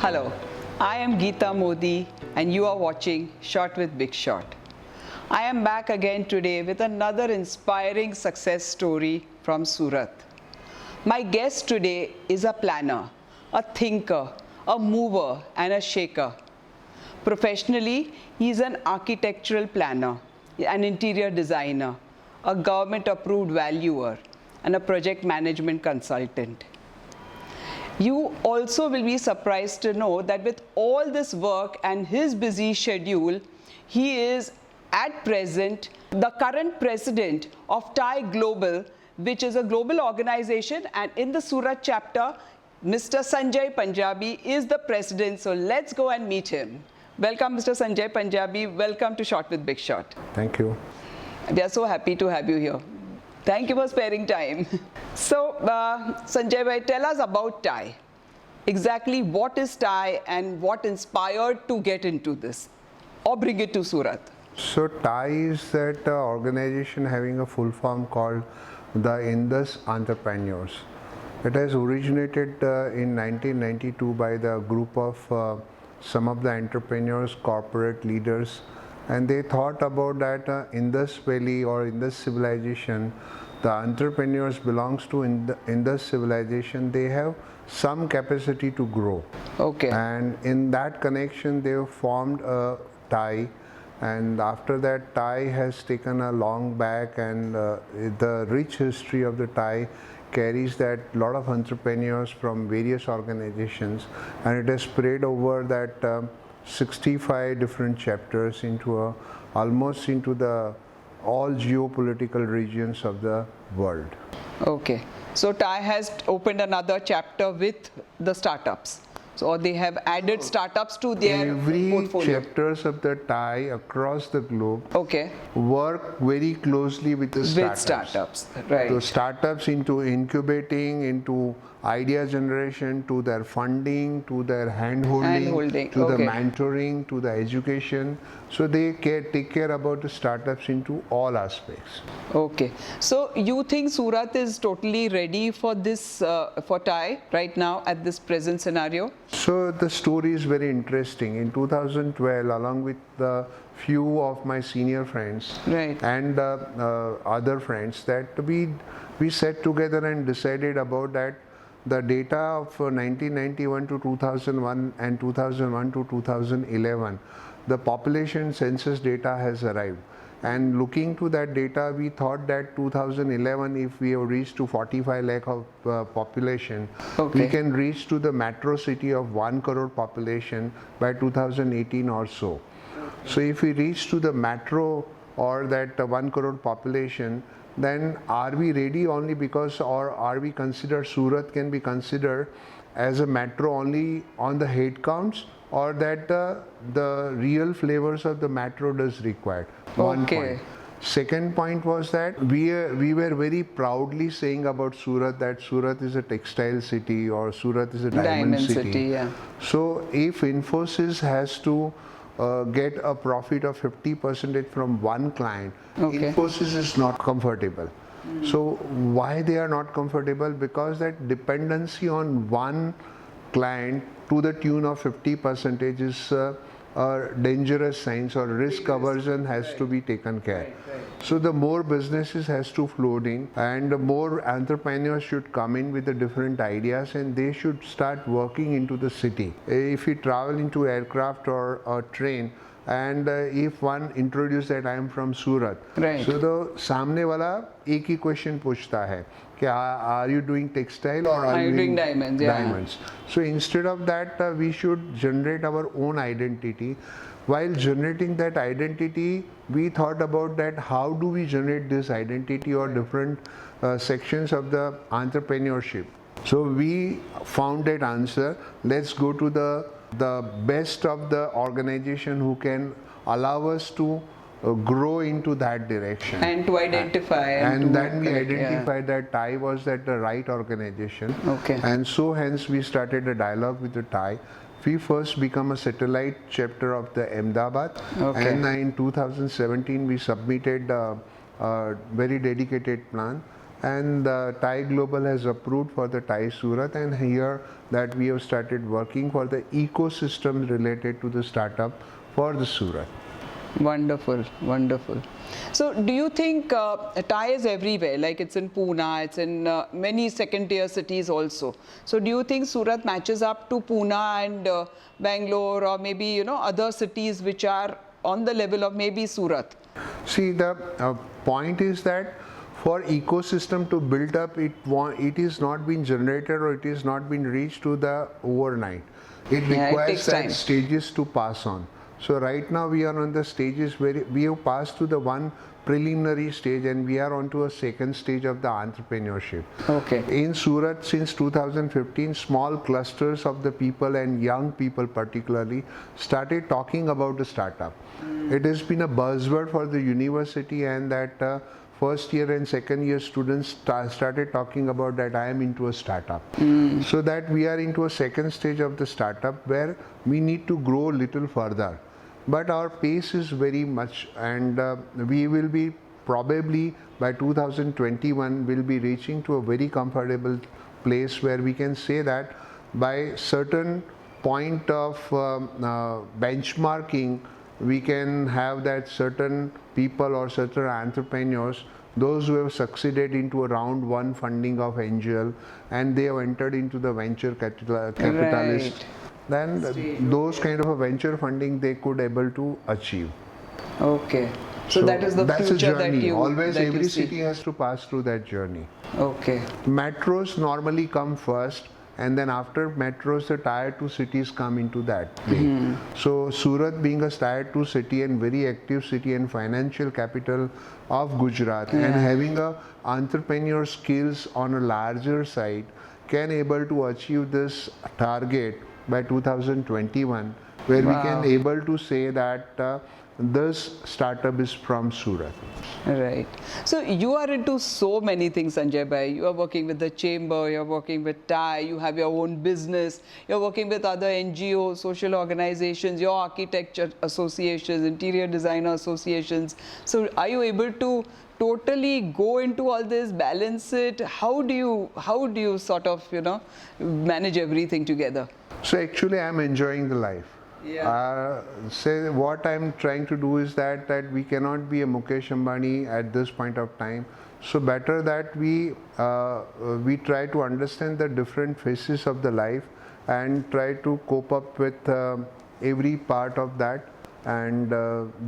Hello, I am Geeta Modi and you are watching Shot with Big Shot. I am back again today with another inspiring success story from Surat. My guest today is a planner, a thinker, a mover and a shaker. Professionally, he is an architectural planner, an interior designer, a government approved valuer and a project management consultant. You also will be surprised to know that with all this work and his busy schedule, he is at present the current president of TIE Global, which is a global organization, and in the Surat chapter, Mr. Sanjay Punjabi is the president. So let's go and meet him. Welcome, Mr. Sanjay Punjabi. Welcome to Shot with Big Shot. Thank you. We are so happy to have you here. Thank you for sparing time. So, Sanjay bhai, tell us about TIE. Exactly what is TIE and what inspired to get into this or bring it to Surat? So TIE is that organization having a full form called the Indus Entrepreneurs. It has originated in 1992 by the group of some of the entrepreneurs, corporate leaders, and they thought about that Indus Valley or Indus civilization, the entrepreneurs belongs to Indus civilization, they have some capacity to grow. Okay. And in that connection they have formed a TIE, and after that TIE has taken a long back, and the rich history of the TIE carries that lot of entrepreneurs from various organizations, and it has spread over that 65 different chapters into almost into the all geopolitical regions of the world. Okay. So TIE has opened another chapter with the startups. So they have added startups to their Every portfolio. chapters of the TIE across the globe Okay. work very closely with the startups. With startups, right. So startups into incubating, into idea generation, to their funding, to their hand-holding, to the mentoring, to the education. So they take care about the startups into all aspects. Okay. So you think Surat is totally ready for this, for TIE right now at this present scenario? So the story is very interesting. In 2012, along with the few of my senior friends, right, and other friends, that we sat together and decided about that the data of 1991 to 2001 and 2001 to 2011, the population census data has arrived. And looking to that data, we thought that 2011, if we have reached to 45 lakh of population, okay, we can reach to the metro city of 1 crore population by 2018 or so. So if we reach to the metro or that 1 crore population, then are we ready only because, or are we considered, Surat can be considered as a metro only on the head counts, or that the real flavors of the metro does required? One point. Second point was that we were very proudly saying about Surat that Surat is a textile city or Surat is a diamond city. Yeah. So if Infosys has to get a profit of 50% from one client, okay, Infosys is not comfortable. So why they are not comfortable? Because that dependency on one client to the tune of 50% is a dangerous sign, or risk aversion has to be taken care. So the more businesses has to flow in, and the more entrepreneurs should come in with the different ideas, and they should start working into the city. If you travel into aircraft or a train, and if one introduce that I am from Surat, right, so the सामने वाला एक ही question पूछता है कि are you doing textile or are you doing diamonds? Diamonds. So instead of that, we should generate our own identity. While generating that identity, we thought about that how do we generate this identity or different sections of the entrepreneurship. So we found that answer. Let's go to the best of the organization who can allow us to grow into that direction. And to identify. And then we identified that TIE was that the right organization. Okay. And so hence we started a dialogue with the TIE. We first become a satellite chapter of the Ahmedabad. Okay. And in 2017 we submitted a very dedicated plan. and TIE Global has approved for the TIE Surat, and here that we have started working for the ecosystem related to the startup for the Surat. Wonderful, wonderful. So do you think TIE is everywhere, like it's in Pune, it's in many second tier cities also. So do you think Surat matches up to Pune and Bangalore, or maybe, you know, other cities which are on the level of maybe Surat? See, the point is that for ecosystem to build up, it is not been generated or it is not been reached to the overnight. It requires that stages to pass on. So right now we are on the stages where we have passed to the one preliminary stage and we are on to a second stage of the entrepreneurship. Okay. In Surat since 2015, small clusters of the people and young people particularly started talking about the startup. It has been a buzzword for the university, and that first year and second year students started talking about that I am into a startup. So that we are into a second stage of the startup where we need to grow a little further. But our pace is very much, and we will be probably by 2021 will be reaching to a very comfortable place where we can say that by certain point of benchmarking, we can have that certain people or certain entrepreneurs, those who have succeeded into a round one funding of angel and they have entered into the venture capitalist. Right. Then those kind of a venture funding they could able to achieve. Okay. So that is the that's future a journey. that you Always that every you see. city has to pass through that journey. Okay. Metros normally come first, and then after metros the tier 2 cities come into that play. So Surat being a tier 2 city and very active city and financial capital of Gujarat, and having a entrepreneur skills on a larger side, can able to achieve this target by 2021, where we can able to say that this startup is from Surat. Right. So you are into so many things, Sanjay Bhai. You are working with the chamber, you are working with TIE, you have your own business, you are working with other NGOs, social organizations, your architecture associations, interior designer associations. So are you able to totally go into all this, balance it? How do you sort of, you know, manage everything together? So actually I'm enjoying the life. Say what I'm trying to do is that we cannot be a Mukesh Ambani at this point of time. So better that we try to understand the different phases of the life and try to cope up with every part of that. And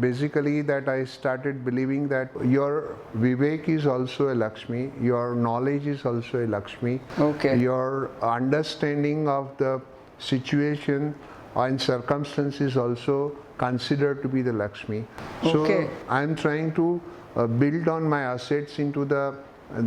basically that I started believing that your Vivek is also a Lakshmi, your knowledge is also a Lakshmi, your understanding of the situation and circumstances also considered to be the Lakshmi. So I'm trying to build on my assets into the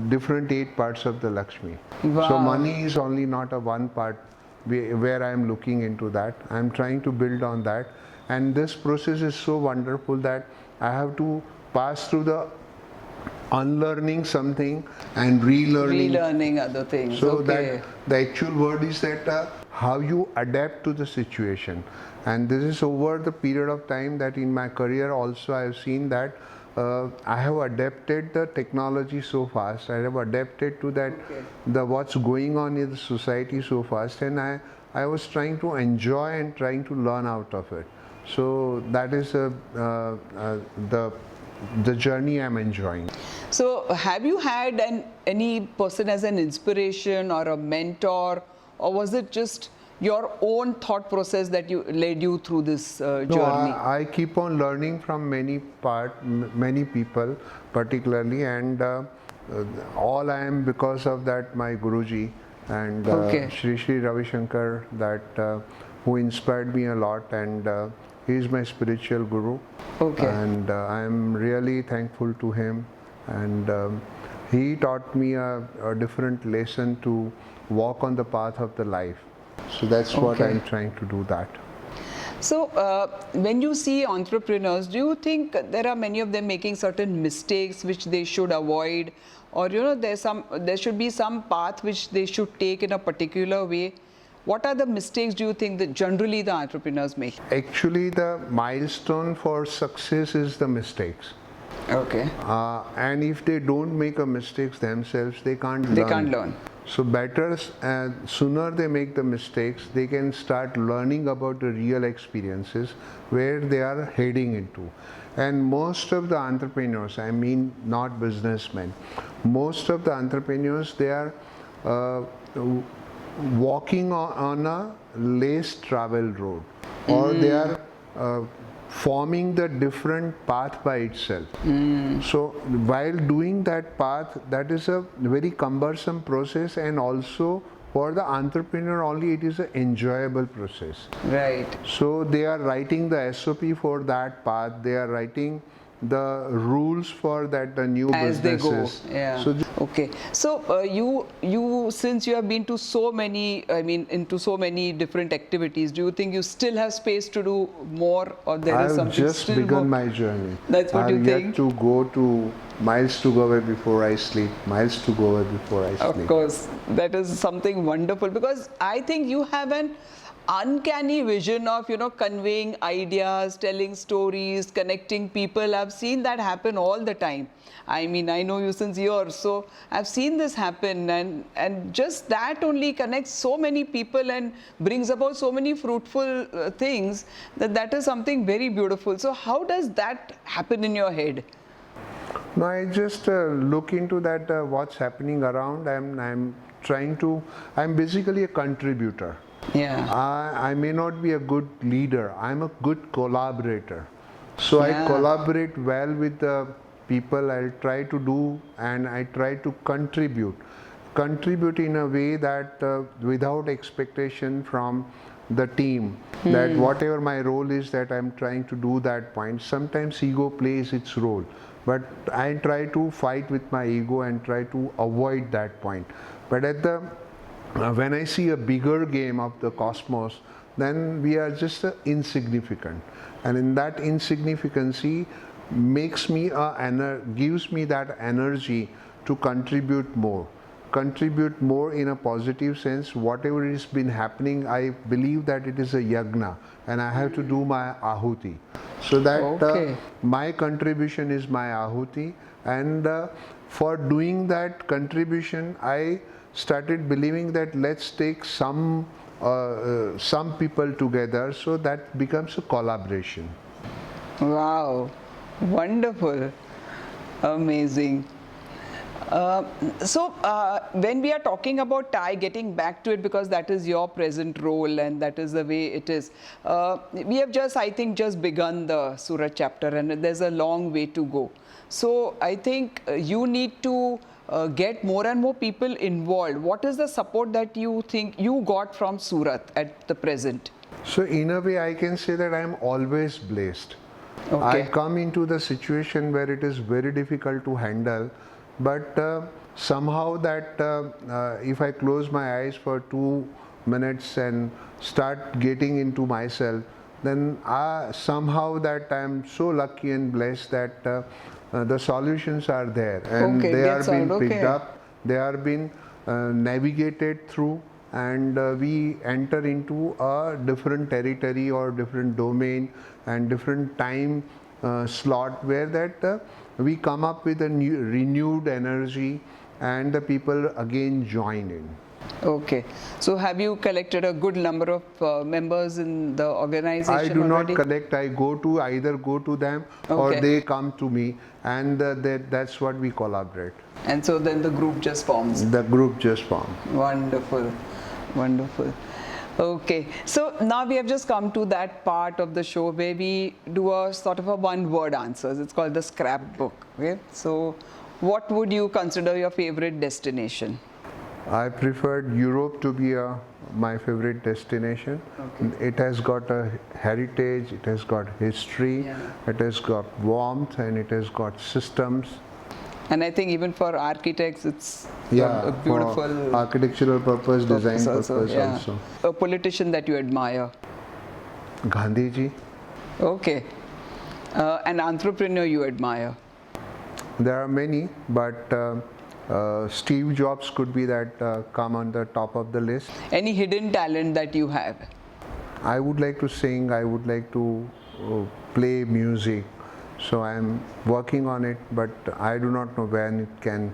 different 8 parts of the Lakshmi. So money is only not a one part where I'm looking into that. I'm trying to build on that, and this process is so wonderful that I have to pass through the unlearning something and relearning other things. So that the actual word is that how you adapt to the situation. And this is over the period of time that in my career also I have seen that I have adapted the technology so fast. I have adapted to that the what's going on in the society so fast, and I was trying to enjoy and trying to learn out of it. So that is the journey I'm enjoying. So have you had any person as an inspiration or a mentor, or was it just your own thought process that led you through this journey? No, I keep on learning from many people particularly, and all I am because of that my Guruji and Shri Ravi Shankar, that who inspired me a lot, and he is my spiritual guru. And I am really thankful to him, and he taught me a different lesson to walk on the path of the life. So that's what I'm trying to do that. So when you see entrepreneurs, do you think there are many of them making certain mistakes which they should avoid, or there should be some path which they should take in a particular way? What are the mistakes do you think that generally the entrepreneurs make? Actually, the milestone for success is the mistakes. Okay. And if they don't make a mistakes themselves, they can't learn. They can't learn. So better, sooner they make the mistakes, they can start learning about the real experiences where they are heading into. And most of the entrepreneurs, I mean not businessmen, most of the entrepreneurs, they are walking on a less traveled road, or they are forming the different path by itself. So while doing that path, that is a very cumbersome process, and also for the entrepreneur only it is an enjoyable process. Right. So they are writing the SOP for that path, they are writing the rules for that, the new As businesses. they go. Yeah. So Okay. So you since you have been to so many, I mean, into so many different activities, do you think you still have space to do more, or there is I've something just still begun more? my journey. That's what I've you yet think? to go to miles to go away before I sleep, miles to go away before I sleep. Of course, that is something wonderful, because I think you have an uncanny vision of, you know, conveying ideas, telling stories, connecting people. I've seen that happen all the time. I mean, I know you since years, so I've seen this happen, and just that only connects so many people and brings about so many fruitful things, that is something very beautiful. So how does that happen in your head? No, I just look into that, what's happening around. I'm basically a contributor. Yeah. I may not be a good leader, I'm a good collaborator. So Yeah. I collaborate well with the people, I'll try to do, and I try to contribute. Contribute in a way that without expectation from the team, that whatever my role is, that I'm trying to do that point. Sometimes ego plays its role, but I try to fight with my ego and try to avoid that point. But when I see a bigger game of the cosmos, then we are just insignificant, and in that insignificancy gives me that energy to contribute more in a positive sense. Whatever has been happening, I believe that it is a yagna, and I have to do my ahuti, so that my contribution is my ahuti. And for doing that contribution, I started believing that let's take some people together, so that becomes a collaboration. Wow, wonderful, amazing. When we are talking about Thai, getting back to it, because that is your present role and that is the way it is, we have just, I think, just begun the Surat chapter, and there's a long way to go. So I think you need to get more and more people involved. What is the support that you think you got from Surat at the present? So in a way, I can say that I am always blessed. Okay. I come into the situation where it is very difficult to handle, but somehow that if I close my eyes for 2 minutes and start getting into myself, then somehow that I am so lucky and blessed that the solutions are there, and they are being picked up, they are being navigated through, and we enter into a different territory or different domain and different time slot, where that we come up with a renewed energy, and the people again join in. Okay. So have you collected a good number of members in the organization? I do already? not collect. I either go to them or they come to me, and that's what we collaborate. And so then the group just forms. The group just forms. Wonderful, wonderful. Okay, so now we have just come to that part of the show where we do a sort of a one-word answers. It's called the Scrapbook. Okay, so what would you consider your favorite destination? I preferred Europe to be my favorite destination. Okay. It has got a heritage, it has got history, it has got warmth, and it has got systems. And I think even for architects, it's a beautiful for architectural purpose, design purpose also. A politician that you admire? Gandhiji. Okay. An entrepreneur you admire? There are many, but Steve Jobs could be that come on the top of the list. Any hidden talent that you have? I would like to sing, I would like to play music. So I'm working on it, but I do not know when it can.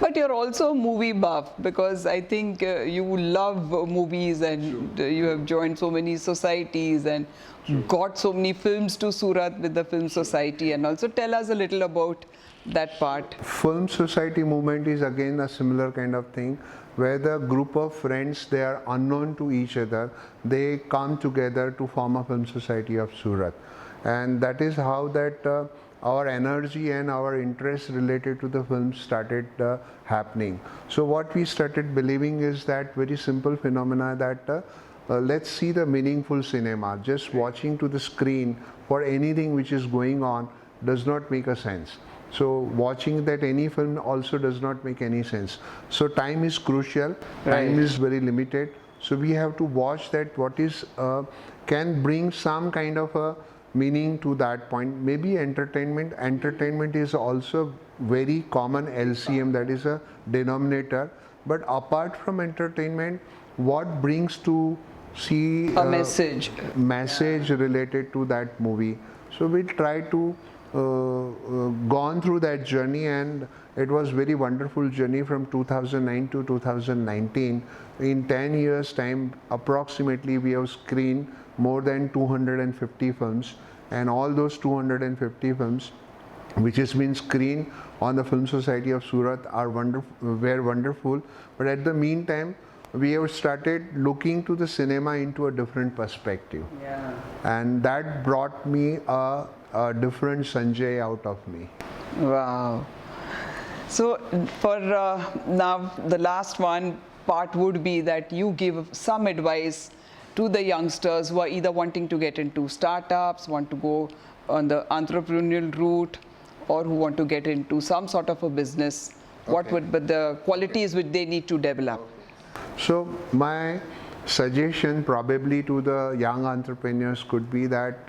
But you're also a movie buff, because I think you love movies, and you have joined so many societies and got so many films to Surat with the Film Society. And also tell us a little about that part. Film Society movement is again a similar kind of thing, where the group of friends, they are unknown to each other, they come together to form a Film Society of Surat. And that is how that our energy and our interest related to the film started happening. So what we started believing is that very simple phenomena that let's see the meaningful cinema. Just watching to the screen for anything which is going on does not make a sense. So watching that any film also does not make any sense. So time is crucial, time is very limited. So we have to watch that what is can bring some kind of a meaning to that point. Maybe entertainment. Entertainment is also very common LCM, that is a denominator. But apart from entertainment, what brings to see a message related to that movie. So we try to gone through that journey, and it was very wonderful journey from 2009 to 2019. In 10 years time approximately we have screened more than 250 films, and all those 250 films which has been screened on the Film Society of Surat are were wonderful. But at the meantime, we have started looking to the cinema into a different perspective, and that brought me a different Sanjay out of me. Wow. So for now, the last one part would be that you give some advice to the youngsters who are either wanting to get into startups, want to go on the entrepreneurial route, or who want to get into some sort of a business. What would be the qualities which they need to develop? So my suggestion probably to the young entrepreneurs could be that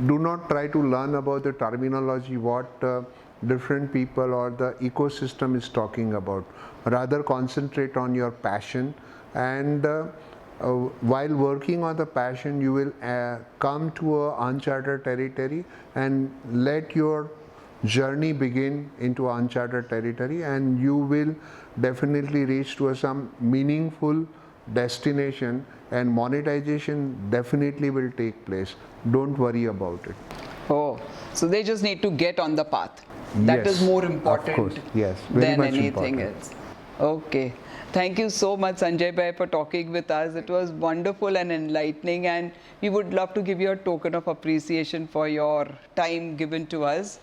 do not try to learn about the terminology what different people or the ecosystem is talking about. Rather concentrate on your passion, and while working on the passion you will come to a uncharted territory, and let your journey begin into uncharted territory, and you will definitely reach to some meaningful destination, and monetization definitely will take place. Don't worry about it. Oh, so they just need to get on the path. That is more important, of course. Yes, very than much anything important. else. Okay. Thank you so much, Sanjay Bhai, for talking with us. It was wonderful and enlightening, and we would love to give you a token of appreciation for your time given to us.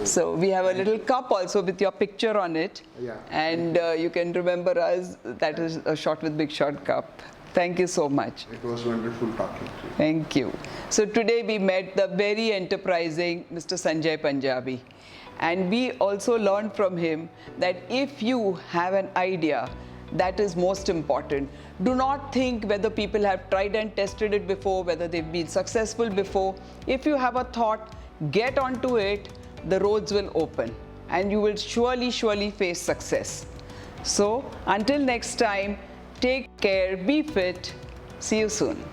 So we have a little cup also with your picture on it, and you can remember us. That is a Shot with Big Shot cup. Thank you so much. It was wonderful talking to you. Thank you. So today we met the very enterprising Mr. Sanjay Punjabi. And we also learned from him that if you have an idea, that is most important. Do not think whether people have tried and tested it before, whether they've been successful before. If you have a thought, get onto it, the roads will open, and you will surely face success. So until next time, take care, be fit, see you soon.